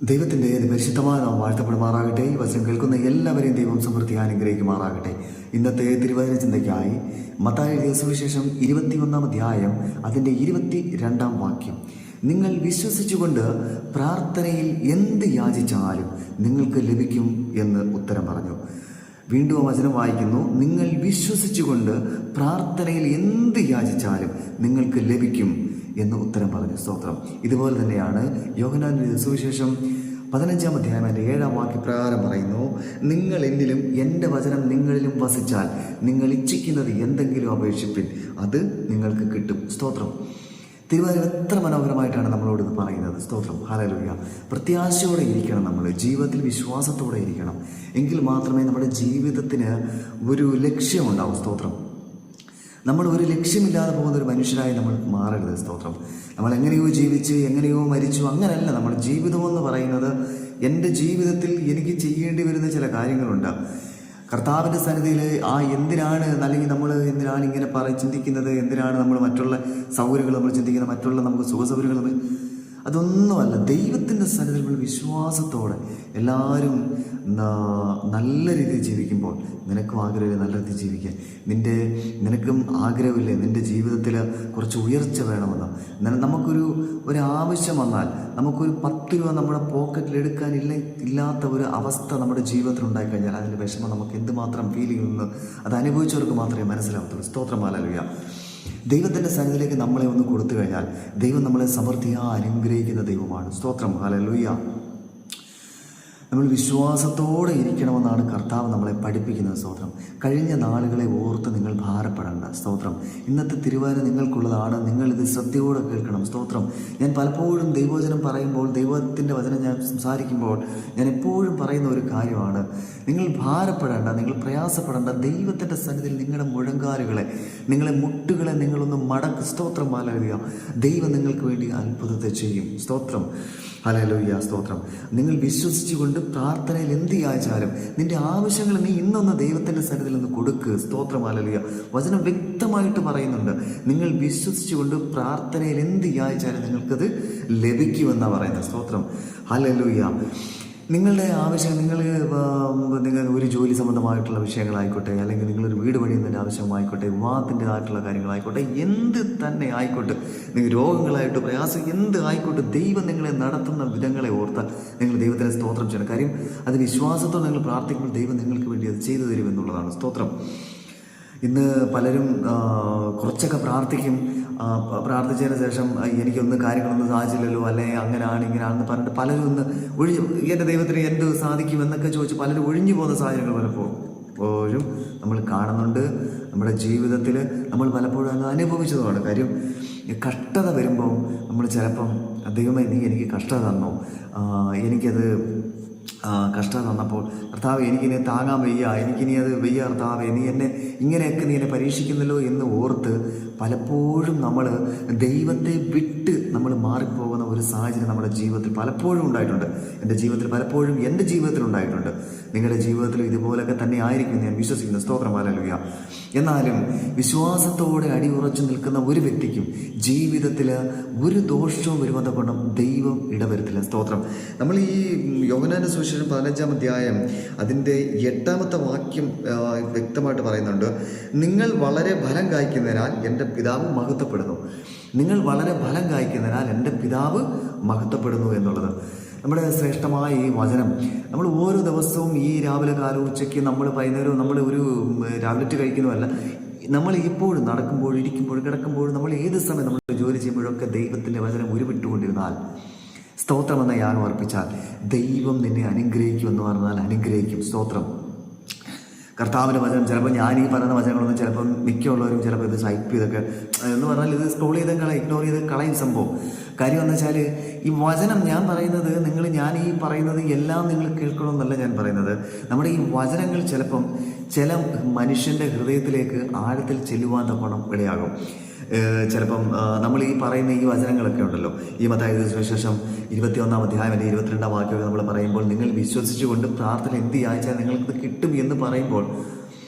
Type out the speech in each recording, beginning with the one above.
ദൈവത്തിൻ്റെ പരിശുദ്ധമായ നാം വാഴ്ത്തപ്പെടുമാറാകട്ടെ. ഈ വചനം കേൾക്കുന്ന എല്ലാവരെയും ദൈവം സമൃദ്ധി അനുഗ്രഹിക്കുമാറാകട്ടെ. ഇന്നത്തെ തിരുവചന ചിന്തയ്ക്കായി മത്തായി എഴുതിയ സുവിശേഷം 21 അധ്യായം അതിൻ്റെ 22 വാക്യം. നിങ്ങൾ വിശ്വസിച്ചുകൊണ്ട് പ്രാർത്ഥനയിൽ എന്ത് യാചിച്ചാലും നിങ്ങൾക്ക് ലഭിക്കും എന്ന് ഉത്തരം പറഞ്ഞു. വീണ്ടും വചനം വായിക്കുന്നു. നിങ്ങൾ വിശ്വസിച്ചുകൊണ്ട് പ്രാർത്ഥനയിൽ എന്ത് യാചിച്ചാലും നിങ്ങൾക്ക് ലഭിക്കും എന്ന് ഉത്തരം പറഞ്ഞു. സ്തോത്രം. ഇതുപോലെ തന്നെയാണ് യോഹന്നാന്റെ സുവിശേഷം 15 അധ്യായം അതിൻ്റെ 7 വാക്യപ്രകാരം പറയുന്നു, നിങ്ങൾ എന്നിലും എൻ്റെ വചനം നിങ്ങളിലും വസിച്ചാൽ നിങ്ങൾ ഇച്ഛിക്കുന്നത് എന്തെങ്കിലും അപേക്ഷിപ്പിൻ, അത് നിങ്ങൾക്ക് കിട്ടും. സ്തോത്രം. തിരുവചനം എത്ര മനോഹരമായിട്ടാണ് നമ്മളോട് ഇത് പറയുന്നത്. സ്തോത്രം. ഹല്ലേലൂയ. പ്രത്യാശയോടെ ഇരിക്കണം, നമ്മൾ ജീവിതത്തിൽ വിശ്വാസത്തോടെ ഇരിക്കണം. എങ്കിൽ മാത്രമേ നമ്മുടെ ജീവിതത്തിന് ഒരു ലക്ഷ്യമുണ്ടാവും. സ്തോത്രം. നമ്മൾ ഒരു ലക്ഷ്യമില്ലാതെ പോകുന്ന ഒരു മനുഷ്യരായി നമ്മൾ മാറരുത്. സ്തോത്രം. നമ്മൾ എങ്ങനെയോ ജീവിച്ച് എങ്ങനെയോ മരിച്ചു, അങ്ങനെയല്ല. നമ്മുടെ ജീവിതമെന്ന് പറയുന്നത്, എൻ്റെ ജീവിതത്തിൽ എനിക്ക് ചെയ്യേണ്ടി വരുന്ന ചില കാര്യങ്ങളുണ്ട്. കർത്താവിൻ്റെ സന്നിധിയിൽ എന്തിനാണ്, അല്ലെങ്കിൽ നമ്മൾ എന്തിനാണ് ഇങ്ങനെ ചിന്തിക്കുന്നത്, എന്തിനാണ് നമ്മൾ മറ്റുള്ള സൗകര്യങ്ങൾ നമ്മൾ ചിന്തിക്കുന്നത്, മറ്റുള്ള നമുക്ക് സുഖസൗകര്യങ്ങൾ, അതൊന്നുമല്ല. ദൈവത്തിൻ്റെ സന്നിധിയിൽ നമ്മൾ വിശ്വാസത്തോടെ എല്ലാവരും നല്ല രീതിയിൽ ജീവിക്കുമ്പോൾ നിനക്കും ആഗ്രഹമില്ലേ നല്ല രീതിയിൽ ജീവിക്കാൻ? നിനക്കും ആഗ്രഹമില്ലേ നിൻ്റെ ജീവിതത്തിൽ കുറച്ച് ഉയർച്ച വേണമെന്ന്? നമുക്കൊരു ആവശ്യം വന്നാൽ നമുക്കൊരു 10 രൂപ നമ്മുടെ പോക്കറ്റിൽ ഇല്ലാത്ത ഒരു അവസ്ഥ നമ്മുടെ ജീവിതത്തിൽ ഉണ്ടായിക്കഴിഞ്ഞാൽ അതിൻ്റെ വിഷമം നമുക്ക് എന്തുമാത്രം ഫീൽ ചെയ്യുമെന്ന് അത് അനുഭവിച്ചവർക്ക് മാത്രമേ മനസ്സിലാവത്തുള്ളൂ. സ്തോത്രം. ഹല്ലേലൂയ. ദൈവത്തിൻ്റെ സന്നിധിയിലേക്ക് നമ്മളെ ഒന്ന് കൊടുത്തു കഴിഞ്ഞാൽ ദൈവം നമ്മളെ സമൃദ്ധിയായി അനുഗ്രഹിക്കുന്ന ദൈവമാണ്. സ്തോത്രം. ഹല്ലേലൂയ. നമ്മൾ വിശ്വാസത്തോടെ ഇരിക്കണമെന്നാണ് കർത്താവ് നമ്മളെ പഠിപ്പിക്കുന്നത്. സ്തോത്രം. കഴിഞ്ഞ നാളുകളെ ഓർത്ത് നിങ്ങൾ ഭാരപ്പെടേണ്ട. സ്തോത്രം. ഇന്നത്തെ തിരുവചനം നിങ്ങൾക്കുള്ളതാണ്. നിങ്ങളിത് ശ്രദ്ധയോടെ കേൾക്കണം. സ്തോത്രം. ഞാൻ പലപ്പോഴും ദൈവവചനം പറയുമ്പോൾ, ദൈവത്തിൻ്റെ വചനം ഞാൻ സംസാരിക്കുമ്പോൾ ഞാൻ എപ്പോഴും പറയുന്ന ഒരു കാര്യമാണ്, നിങ്ങൾ ഭാരപ്പെടേണ്ട, നിങ്ങൾ പ്രയാസപ്പെടേണ്ട. ദൈവത്തിൻ്റെ സന്നിധിയിൽ നിങ്ങളുടെ മുഴങ്കാലുകളെ, നിങ്ങളെ മുട്ടുകളെ നിങ്ങളൊന്ന് മടക്ക്. സ്തോത്രം. ഹല്ലേലൂയ. ദൈവം നിങ്ങൾക്ക് വേണ്ടി അത്ഭുതത്തെ ചെയ്യും. സ്തോത്രം. ഹല്ലേലൂയ. സ്തോത്രം. നിങ്ങൾ വിശ്വസിച്ചുകൊണ്ട് പ്രാർത്ഥനയിൽ എന്ത് യാചിച്ചാലും നിന്റെ ആവശ്യങ്ങൾ നീ ഇന്നൊന്ന് ദൈവത്തിൻ്റെ സന്നിധിയിൽ നിന്ന് കൊടുക്ക്. സ്തോത്രം. ഹല്ലേലൂയ. വചനം വ്യക്തമായിട്ട് പറയുന്നുണ്ട്, നിങ്ങൾ വിശ്വസിച്ചുകൊണ്ട് പ്രാർത്ഥനയിൽ എന്ത് യാചിച്ചാലും നിങ്ങൾക്കത് ലഭിക്കുമെന്നാണ് പറയുന്നത്. സ്തോത്രം. ഹല്ലേലൂയ. നിങ്ങളുടെ ആവശ്യം, നിങ്ങൾ ഒരു ജോലി സംബന്ധമായിട്ടുള്ള വിഷയങ്ങളായിക്കോട്ടെ, അല്ലെങ്കിൽ നിങ്ങളൊരു വീട് പണിയുന്നതിൻ്റെ ആവശ്യമായിക്കോട്ടെ, വിവാഹത്തിൻ്റെതായിട്ടുള്ള കാര്യങ്ങളായിക്കോട്ടെ, എന്ത് തന്നെ ആയിക്കോട്ടെ, നിങ്ങൾ രോഗങ്ങളായിട്ട് പ്രയാസം എന്ത് ആയിക്കോട്ടെ, ദൈവം നിങ്ങളെ നടത്തുന്ന വിധങ്ങളെ ഓർത്താൽ നിങ്ങൾ ദൈവത്തിനെ സ്തോത്രം ചെയ്യണം. കാര്യം അത് വിശ്വാസത്തോടെ നിങ്ങൾ പ്രാർത്ഥിക്കുമ്പോൾ ദൈവം നിങ്ങൾക്ക് വേണ്ടി അത് ചെയ്തു തരുമെന്നുള്ളതാണ്. സ്തോത്രം. ഇന്ന് പലരും കുറച്ചൊക്കെ പ്രാർത്ഥിക്കും. പ്രാർത്ഥിച്ചതിന് ശേഷം എനിക്കൊന്ന് കാര്യങ്ങളൊന്നും സാധിച്ചില്ലല്ലോ, അല്ലെങ്കിൽ അങ്ങനെയാണ് ഇങ്ങനെയാണെന്ന് പറഞ്ഞിട്ട് പലരും എൻ്റെ ദൈവത്തിന് എന്ത് സാധിക്കും എന്നൊക്കെ ചോദിച്ച് പലരും ഒഴിഞ്ഞു പോകുന്ന സാഹചര്യങ്ങൾ പലപ്പോഴും നമ്മൾ കാണുന്നുണ്ട്. നമ്മുടെ ജീവിതത്തിൽ നമ്മൾ പലപ്പോഴും അത് അനുഭവിച്ചതുമാണ്. കാര്യം കഷ്ടത വരുമ്പോൾ നമ്മൾ ചിലപ്പം, ദൈവമേ നീ എനിക്ക് കഷ്ടത തന്നോ, എനിക്കത് കഷ്ടത തന്നപ്പോൾ കർത്താവ് എനിക്കിനി താങ്ങാൻ വയ്യ, എനിക്കിനി അത് വയ്യ കർത്താവേ, നീ എന്നെ പരീക്ഷിക്കുന്നല്ലോ എന്ന് ഓർത്ത് പലപ്പോഴും നമ്മൾ ദൈവത്തെ വിട്ട് നമ്മൾ മാറിപ്പോകുന്ന ഒരു സാഹചര്യം നമ്മുടെ ജീവിതത്തിൽ പലപ്പോഴും ഉണ്ടായിട്ടുണ്ട്. എൻ്റെ ജീവിതത്തിൽ ഉണ്ടായിട്ടുണ്ട്. നിങ്ങളുടെ ജീവിതത്തിൽ ഇതുപോലൊക്കെ തന്നെ ആയിരിക്കും ഞാൻ വിശ്വസിക്കുന്നു. സ്തോത്രം. ഹല്ലേലൂയ. എന്നാലും വിശ്വാസത്തോടെ അടിയുറച്ചു നിൽക്കുന്ന ഒരു വ്യക്തിക്കും ജീവിതത്തിൽ ഒരു ദോഷവും വരുന്നത് കൊണ്ടും ദൈവം ഇടവരുത്തില്ല. സ്തോത്രം. നമ്മൾ ഈ യോഹന്നാന്റെ സുവിശേഷം 15 അധ്യായം അതിൻ്റെ 8 വാക്യം വ്യക്തമായിട്ട് പറയുന്നുണ്ട്, നിങ്ങൾ വളരെ ഫലം കായ്ക്കുന്നതിനാൽ എൻ്റെ പിതാവ് മഹത്വപ്പെടുന്നു. നിങ്ങൾ വളരെ ഫലം കായ്ക്കുന്നതിനാൽ എൻ്റെ പിതാവ് മഹത്വപ്പെടുന്നു എന്നുള്ളത് നമ്മുടെ ശ്രേഷ്ഠമായ ഈ വചനം നമ്മൾ ഓരോ ദിവസവും ഈ രാവിലെ കാലം ഉച്ചയ്ക്ക് നമ്മൾ വൈകുന്നേരവും നമ്മൾ ഒരു രാവിലറ്റ് കഴിക്കുന്നതല്ല, നമ്മൾ എപ്പോഴും നടക്കുമ്പോഴും ഇരിക്കുമ്പോഴും കിടക്കുമ്പോഴും നമ്മൾ ഏത് സമയം നമ്മൾ ജോലി ചെയ്യുമ്പോഴൊക്കെ ദൈവത്തിൻ്റെ വചനം ഉരുവിട്ടുകൊണ്ടിരുന്നാൽ, സ്തോത്രമെന്ന യാഗം അർപ്പിച്ചാൽ ദൈവം നിന്നെ അനുഗ്രഹിക്കുമെന്ന് പറഞ്ഞാൽ അനുഗ്രഹിക്കും. സ്തോത്രം. കർത്താവിൻ്റെ വചനം ചിലപ്പോൾ ഞാൻ ഈ പറയുന്ന വചനങ്ങളൊന്നും ചിലപ്പം മിക്കുള്ളവരും ചിലപ്പോൾ ഇത് ടൈപ്പ് ചെയ്തൊക്കെ എന്ന് പറഞ്ഞാൽ ഇത് സ്ക്രോൾ ചെയ്ത് ഇഗ്നോർ ചെയ്ത് കളയും സംഭവം. കാര്യം എന്ന് വെച്ചാൽ ഈ വചനം ഞാൻ പറയുന്നത് ഞാൻ ഈ പറയുന്നത് എല്ലാം നിങ്ങൾ കേൾക്കണമെന്നല്ല ഞാൻ പറയുന്നത്. നമ്മുടെ ഈ വചനങ്ങൾ ചിലപ്പം ചില മനുഷ്യൻ്റെ ഹൃദയത്തിലേക്ക് ആഴത്തിൽ ചെല്ലുവാൻ തക്കണം ഇടയാകും. ചിലപ്പം നമ്മൾ ഈ പറയുന്ന ഈ വചനങ്ങളൊക്കെ ഉണ്ടല്ലോ, ഈ മത്തായി സുവിശേഷം 21 അധ്യായം 22 വാക്യമൊക്കെ നമ്മൾ പറയുമ്പോൾ, നിങ്ങൾ വിശ്വസിച്ചുകൊണ്ട് പ്രാർത്ഥന എന്ത് യാചിച്ചാൽ നിങ്ങൾക്ക് കിട്ടും എന്ന് പറയുമ്പോൾ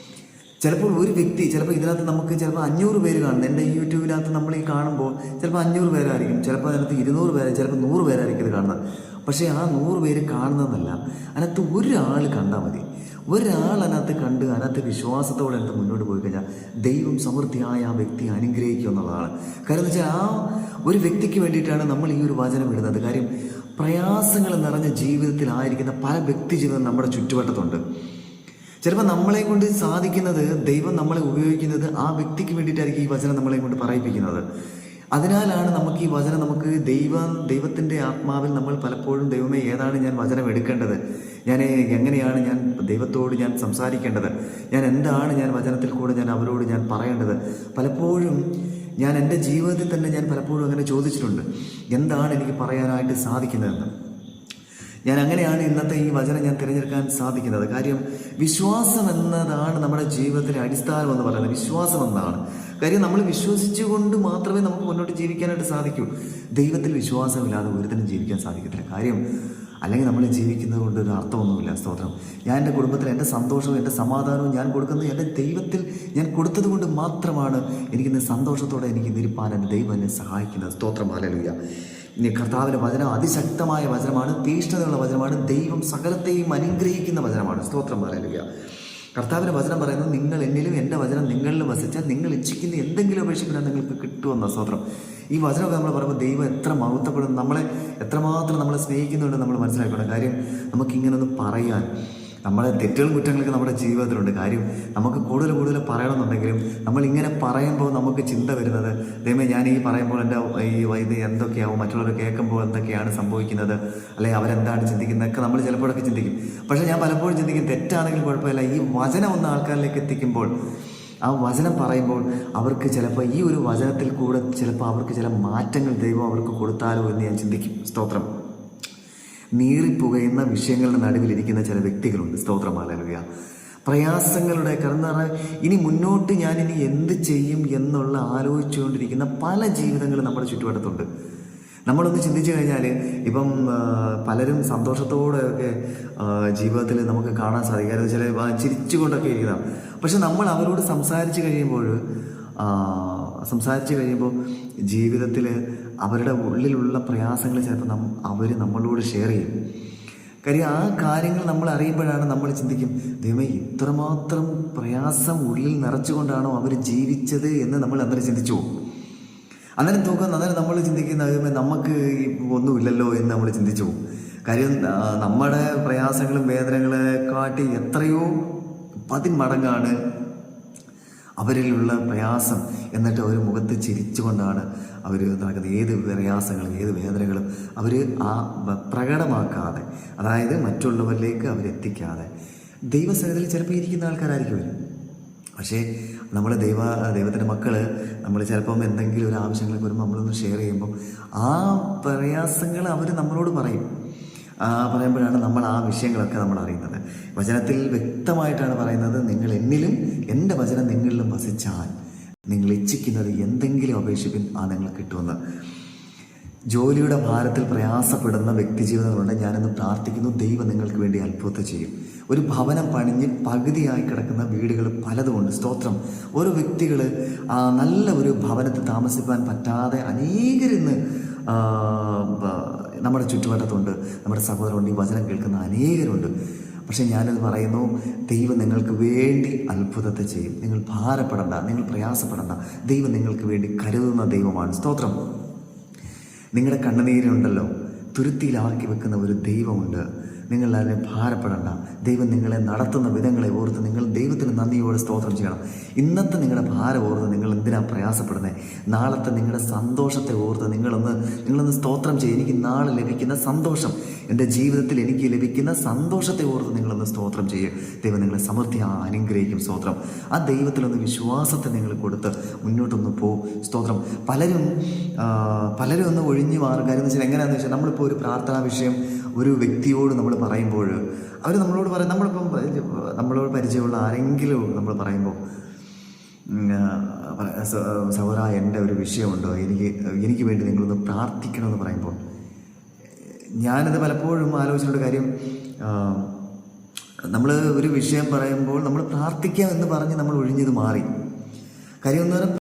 ചിലപ്പോൾ ഒരു വ്യക്തി ചിലപ്പോൾ ഇതിനകത്ത് നമുക്ക് ചിലപ്പോൾ 500 പേര് കാണുന്നത്, എൻ്റെ ഈ യൂട്യൂബിനകത്ത് നമ്മൾ ഈ കാണുമ്പോൾ ചിലപ്പോൾ 500 പേരായിരിക്കും, ചിലപ്പോൾ അതിനകത്ത് 200 പേര്, ചിലപ്പോൾ 100 പേരായിരിക്കും ഇത് കാണുന്നത്. പക്ഷേ ആ 100 പേര് കാണുന്നതെന്നല്ല, അതിനകത്ത് ഒരാൾ കണ്ടാൽ മതി. ഒരാൾ അതിനകത്ത് കണ്ട് അതിനകത്ത് വിശ്വാസത്തോടെ എടുത്ത് മുന്നോട്ട് പോയി കഴിഞ്ഞാൽ ദൈവം സമൃദ്ധിയായ ആ വ്യക്തി അനുഗ്രഹിക്കുക എന്നുള്ളതാണ്. കാര്യം എന്ന് വെച്ചാൽ ആ ഒരു വ്യക്തിക്ക് വേണ്ടിയിട്ടാണ് നമ്മൾ ഈ ഒരു വചനം ഇടുന്നത്. കാര്യം പ്രയാസങ്ങൾ നിറഞ്ഞ ജീവിതത്തിലായിരിക്കുന്ന പല വ്യക്തി ജീവിതം നമ്മുടെ ചുറ്റുവട്ടത്തുണ്ട്. ചിലപ്പോൾ നമ്മളെ കൊണ്ട് സാധിക്കുന്നത്, ദൈവം നമ്മളെ ഉപയോഗിക്കുന്നത് ആ വ്യക്തിക്ക് വേണ്ടിയിട്ടായിരിക്കും ഈ വചനം നമ്മളെ കൊണ്ട് പറയിപ്പിക്കുന്നത്. അതിനാലാണ് നമുക്ക് ഈ വചനം നമുക്ക് ദൈവത്തിൻ്റെ ആത്മാവിൽ നമ്മൾ പലപ്പോഴും ദൈവമേ ഏതാണ് ഞാൻ വചനം എടുക്കേണ്ടത്, ഞാൻ എങ്ങനെയാണ് ഞാൻ ദൈവത്തോട് ഞാൻ സംസാരിക്കേണ്ടത്, ഞാൻ എന്താണ് ഞാൻ വചനത്തിൽ കൂടെ ഞാൻ അവരോട് ഞാൻ പറയേണ്ടത്. പലപ്പോഴും ഞാൻ എൻ്റെ ജീവിതത്തിൽ തന്നെ ഞാൻ പലപ്പോഴും അങ്ങനെ ചോദിച്ചിട്ടുണ്ട്, എന്താണ് എനിക്ക് പറയാനായിട്ട് സാധിക്കുന്നതെന്ന്. ഞാൻ അങ്ങനെയാണ് ഇന്നത്തെ ഈ വചനം ഞാൻ തിരഞ്ഞെടുക്കാൻ സാധിക്കുന്നത്. കാര്യം വിശ്വാസം എന്നതാണ് നമ്മുടെ ജീവിതത്തിലെ അടിസ്ഥാനം എന്ന് പറയുന്നത്. വിശ്വാസം എന്നതാണ് കാര്യം. നമ്മൾ വിശ്വസിച്ചുകൊണ്ട് മാത്രമേ നമുക്ക് മുന്നോട്ട് ജീവിക്കാനായിട്ട് സാധിക്കൂ. ദൈവത്തിൽ വിശ്വാസമില്ലാതെ ഒരുത്തനും ജീവിക്കാൻ സാധിക്കത്തില്ല. കാര്യം അല്ലെങ്കിൽ നമ്മൾ ജീവിക്കുന്നത് കൊണ്ട് ഒരു അർത്ഥമൊന്നുമില്ല. സ്തോത്രം. ഞാൻ എൻ്റെ കുടുംബത്തിൽ എൻ്റെ സന്തോഷവും എൻ്റെ സമാധാനവും ഞാൻ കൊടുക്കുന്നത് എൻ്റെ ദൈവത്തിൽ ഞാൻ കൊടുത്തത് കൊണ്ട് മാത്രമാണ് എനിക്കിന്ന് സന്തോഷത്തോടെ എനിക്ക് നിൽപ്പാൻ എൻ്റെ ദൈവം എന്നെ സഹായിക്കുന്നത്. സ്തോത്രം. ഹല്ലേലൂയ. ഇനി കർത്താവിൻ്റെ വചനം അതിശക്തമായ വചനമാണ്, തീഷ്ണതയുള്ള വചനമാണ്, ദൈവം സകലത്തെയും അനുഗ്രഹിക്കുന്ന വചനമാണ്. സ്തോത്രം. ഹല്ലേലൂയ. കർത്താവിൻ്റെ വചനം പറയുന്നത്, നിങ്ങൾ എന്നിലും എൻ്റെ വചനം നിങ്ങളിലും വസിച്ചാൽ നിങ്ങൾ ഇച്ഛിക്കുന്ന എന്തെങ്കിലും അപേക്ഷിക്കണം നിങ്ങൾക്ക് കിട്ടുമെന്ന. സ്തോത്രം. ഈ വചനമൊക്കെ നമ്മൾ പറയുമ്പോൾ ദൈവം എത്ര മഹത്വപ്പെടുന്നു, നമ്മളെ എത്രമാത്രം നമ്മളെ സ്നേഹിക്കുന്നുണ്ട് നമ്മൾ മനസ്സിലാക്കണം. കാര്യം നമുക്കിങ്ങനൊന്ന് പറയാൻ, നമ്മുടെ തെറ്റുകളും കുറ്റങ്ങളൊക്കെ നമ്മുടെ ജീവിതത്തിലുണ്ട്. കാര്യം നമുക്ക് കൂടുതൽ പറയണമെന്നുണ്ടെങ്കിലും നമ്മളിങ്ങനെ പറയുമ്പോൾ നമുക്ക് ചിന്ത വരുന്നത്, ദൈവമേ ഞാൻ ഈ പറയുമ്പോൾ എൻ്റെ ഇത് എന്തൊക്കെയാവും, മറ്റുള്ളവർ കേൾക്കുമ്പോൾ എന്തൊക്കെയാണ് സംഭവിക്കുന്നത്, അല്ലെങ്കിൽ അവരെന്താണ് ചിന്തിക്കുന്നതൊക്കെ നമ്മൾ ചിലപ്പോഴൊക്കെ ചിന്തിക്കും. പക്ഷേ ഞാൻ പലപ്പോഴും ചിന്തിക്കും, തെറ്റാണെങ്കിലും കുഴപ്പമില്ല, ഈ വചനം ഒന്ന് ആൾക്കാരിലേക്ക് എത്തിക്കുമ്പോൾ, ആ വചനം പറയുമ്പോൾ അവർക്ക് ചിലപ്പോൾ ഈ ഒരു വചനത്തിൽ കൂടെ ചിലപ്പോൾ അവർക്ക് ചില മാറ്റങ്ങൾ ദൈവം അവർക്ക് കൊടുത്താലോ എന്ന് ഞാൻ ചിന്തിക്കും. സ്തോത്രം. നീറിപ്പുകയുന്ന വിഷയങ്ങളുടെ നടുവിലിരിക്കുന്ന ചില വ്യക്തികളുണ്ട്. സ്തോത്രം. ഹല്ലേലൂയ. പ്രയാസങ്ങളുടെ കാരണം ഇനി മുന്നോട്ട് ഞാനിനി എന്ത് ചെയ്യും എന്നുള്ള ആലോചിച്ചുകൊണ്ടിരിക്കുന്ന പല ജീവിതങ്ങളും നമ്മുടെ ചുറ്റുവട്ടത്തുണ്ട്. നമ്മളൊന്ന് ചിന്തിച്ചു കഴിഞ്ഞാൽ ഇപ്പം പലരും സന്തോഷത്തോടെയൊക്കെ ജീവിതത്തിൽ നമുക്ക് കാണാൻ സാധിക്കാതെ ചില ചിരിച്ചുകൊണ്ടൊക്കെ ഇരിക്കുന്നതാണ്. പക്ഷെ നമ്മൾ അവരോട് സംസാരിച്ച് കഴിയുമ്പോൾ ജീവിതത്തിൽ അവരുടെ ഉള്ളിലുള്ള പ്രയാസങ്ങൾ ചിലപ്പോൾ അവർ നമ്മളോട് ഷെയർ ചെയ്യും. കാര്യം ആ കാര്യങ്ങൾ നമ്മൾ അറിയുമ്പോഴാണ് നമ്മൾ ചിന്തിക്കും, ദൈവമേ ഇത്രമാത്രം പ്രയാസം ഉള്ളിൽ നിറച്ചുകൊണ്ടാണോ അവർ ജീവിച്ചത് എന്ന് നമ്മൾ അന്നേരം ചിന്തിച്ചു പോകും. അന്നേരം നമ്മൾ ചിന്തിക്കുന്ന, ദൈവമേ നമുക്ക് ഒന്നുമില്ലല്ലോ എന്ന് നമ്മൾ ചിന്തിച്ചു പോകും. കാര്യം നമ്മുടെ പ്രയാസങ്ങളും വേദനകളെ കാട്ടി എത്രയോ 10 മടങ്ങാണ് അവരിലുള്ള പ്രയാസം. എന്നിട്ട് അവർ മുഖത്ത് ചിരിച്ചുകൊണ്ടാണ് അവർ നടക്കുന്നത്. ഏത് പ്രയാസങ്ങളും ഏത് വേദനകളും അവർ പ്രകടമാക്കാതെ, അതായത് മറ്റുള്ളവരിലേക്ക് അവരെത്തിക്കാതെ ദൈവസന്നിധിയിൽ ചിലപ്പോൾ ഇരിക്കുന്ന ആൾക്കാരായിരിക്കും അവർ. പക്ഷേ നമ്മൾ ദൈവത്തിൻ്റെ മക്കൾ നമ്മൾ ചിലപ്പം എന്തെങ്കിലും ഒരു ആവശ്യങ്ങളൊക്കെ വരുമ്പോൾ നമ്മളൊന്ന് ഷെയർ ചെയ്യുമ്പം ആ പ്രയാസങ്ങൾ അവർ നമ്മളോട് പറയും. പറയുമ്പോഴാണ് നമ്മൾ ആ വിഷയങ്ങളൊക്കെ നമ്മൾ അറിയുന്നത്. വചനത്തിൽ വ്യക്തമായിട്ടാണ് പറയുന്നത്, നിങ്ങൾ എന്നിലും എൻ്റെ വചനം നിങ്ങളിലും വസിച്ചാൽ നിങ്ങൾ ഇച്ഛിക്കുന്നത് എന്തെങ്കിലും അപേക്ഷിപ്പിൻ, നിങ്ങൾ കിട്ടുമെന്ന്. ജോലിയുടെ ഭാരത്തിൽ പ്രയാസപ്പെടുന്ന വ്യക്തി ജീവിതങ്ങളുണ്ട്. ഞാനിന്ന് പ്രാർത്ഥിക്കുന്നു, ദൈവം നിങ്ങൾക്ക് വേണ്ടി അത്ഭുതം ചെയ്യും. ഒരു ഭവനം പണിഞ്ഞ് പകുതിയായി കിടക്കുന്ന വീടുകൾ പലതുമുണ്ട്. സ്തോത്രം. ഓരോ വ്യക്തികൾ നല്ല ഒരു ഭവനത്തിൽ താമസിക്കാൻ പറ്റാതെ അനേകരിന്ന് നമ്മുടെ ചുറ്റുവട്ടത്തുണ്ട്. നമ്മുടെ സഹോദരമുണ്ട്, ഈ വചനം കേൾക്കുന്ന അനേകരുണ്ട്. പക്ഷേ ഞാനത് പറയുന്നു, ദൈവം നിങ്ങൾക്ക് വേണ്ടി അത്ഭുതത്തെ ചെയ്യും. നിങ്ങൾ ഭാരപ്പെടണ്ട, നിങ്ങൾ പ്രയാസപ്പെടണ്ട. ദൈവം നിങ്ങൾക്ക് വേണ്ടി കരുതുന്ന ദൈവമാണ്. സ്തോത്രം. നിങ്ങളുടെ കണ്ണുനീരുണ്ടല്ലോ തുരുത്തിയിലാക്കി വെക്കുന്ന ഒരു ദൈവമുണ്ട്. നിങ്ങൾ അതിനെ ഭാരപ്പെടണ്ട. ദൈവം നിങ്ങളെ നടത്തുന്ന വിധങ്ങളെ ഓർത്ത് നിങ്ങൾ ദൈവത്തിന് നന്ദിയോടെ സ്തോത്രം ചെയ്യണം. ഇന്നത്തെ നിങ്ങളുടെ ഭാരം ഓർത്ത് നിങ്ങൾ എന്തിനാണ് പ്രയാസപ്പെടുന്നത്? നാളത്തെ നിങ്ങളുടെ സന്തോഷത്തെ ഓർത്ത് നിങ്ങളൊന്ന് സ്തോത്രം ചെയ്യും. എനിക്ക് നാളെ ലഭിക്കുന്ന സന്തോഷം, എൻ്റെ ജീവിതത്തിൽ എനിക്ക് ലഭിക്കുന്ന സന്തോഷത്തെ ഓർത്ത് നിങ്ങളൊന്ന് സ്തോത്രം ചെയ്യുക. ദൈവം നിങ്ങളെ സമൃദ്ധിയായി അനുഗ്രഹിക്കും. സ്തോത്രം. ആ ദൈവത്തിലൊന്ന് വിശ്വാസത്തെ നിങ്ങൾ കൊടുത്ത് മുന്നോട്ടൊന്ന് പോകും. സ്തോത്രം. പലരും ഒന്ന് ഒഴിഞ്ഞു മാറും. കാര്യം എന്ന് വെച്ചാൽ എങ്ങനെയാണെന്ന് വെച്ചാൽ, നമ്മളിപ്പോൾ ഒരു പ്രാർത്ഥനാ വിഷയം ഒരു വ്യക്തിയോട് നമ്മൾ പറയുമ്പോൾ അവർ നമ്മളോട് പറയും, നമ്മളോട് പരിചയമുള്ള ആരെങ്കിലും നമ്മൾ പറയുമ്പോൾ, സഹോദര എൻ്റെ ഒരു വിഷയമുണ്ടോ, എനിക്ക് വേണ്ടി നിങ്ങളൊന്ന് പ്രാർത്ഥിക്കണമെന്ന് പറയുമ്പോൾ ഞാനത് പലപ്പോഴും ആലോചിച്ചിട്ടുള്ള കാര്യം, നമ്മൾ ഒരു വിഷയം പറയുമ്പോൾ നമ്മൾ പ്രാർത്ഥിക്കാം എന്ന് പറഞ്ഞ് നമ്മൾ ഒഴിഞ്ഞത് മാറി. കാര്യം എന്ന് പറഞ്ഞാൽ